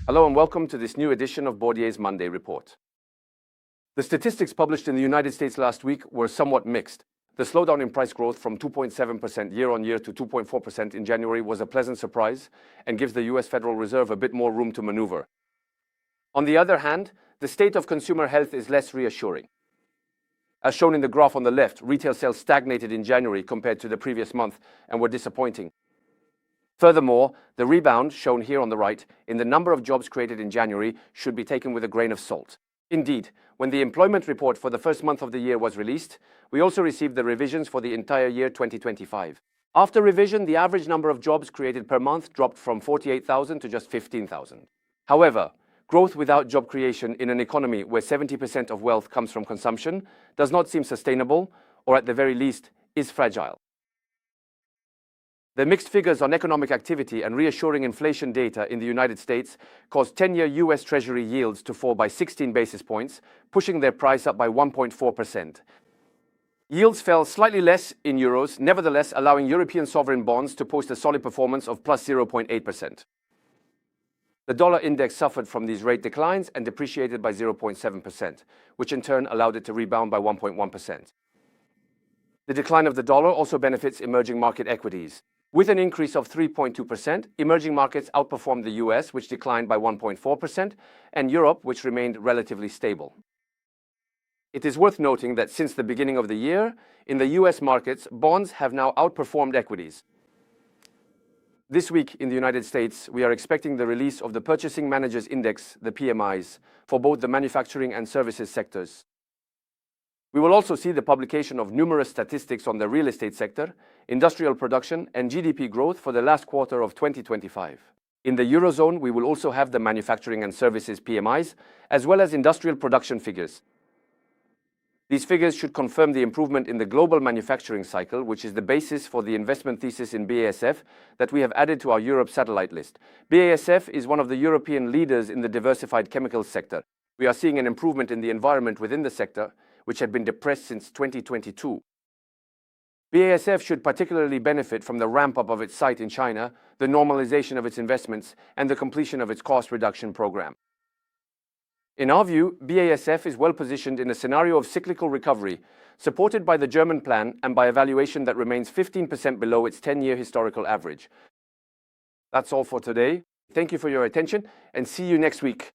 Hello and welcome to this new edition of Bourdier's Monday Report. The statistics published in the United States last week were somewhat mixed. The slowdown in price growth from 2.7% year-on-year to 2.4% in January was a pleasant surprise and gives the US Federal Reserve a bit more room to maneuver. On the other hand, the state of consumer health is less reassuring. As shown in the graph on the left, retail sales stagnated in January compared to the previous month and were disappointing. Furthermore, the rebound, shown here on the right, in the number of jobs created in January should be taken with a grain of salt. Indeed, when the employment report for the first month of the year was released, we also received the revisions for the entire year 2025. After revision, the average number of jobs created per month dropped from 48,000 to just 15,000. However, growth without job creation in an economy where 70% of wealth comes from consumption does not seem sustainable, or at the very least, is fragile. The mixed figures on economic activity and reassuring inflation data in the United States caused 10-year US Treasury yields to fall by 16 basis points, pushing their price up by 1.4%. Yields fell slightly less in euros, nevertheless allowing European sovereign bonds to post a solid performance of plus 0.8%. The dollar index suffered from these rate declines and depreciated by 0.7%, which in turn allowed it to rebound by 1.1%. The decline of the dollar also benefits emerging market equities. With an increase of 3.2%, emerging markets outperformed the US, which declined by 1.4%, and Europe, which remained relatively stable. It is worth noting that since the beginning of the year, in the US markets, bonds have now outperformed equities. This week in the United States, we are expecting the release of the Purchasing Managers' Index, the PMIs, for both the manufacturing and services sectors. We will also see the publication of numerous statistics on the real estate sector, industrial production, and GDP growth for the last quarter of 2025. In the Eurozone, we will also have the manufacturing and services PMIs, as well as industrial production figures. These figures should confirm the improvement in the global manufacturing cycle, which is the basis for the investment thesis in BASF that we have added to our Europe satellite list. BASF is one of the European leaders in the diversified chemicals sector. We are seeing an improvement in the environment within the sector, which had been depressed since 2022. BASF should particularly benefit from the ramp-up of its site in China, the normalization of its investments, and the completion of its cost reduction program. In our view, BASF is well positioned in a scenario of cyclical recovery, supported by the German plan and by a valuation that remains 15% below its 10-year historical average. That's all for today. Thank you for your attention and see you next week.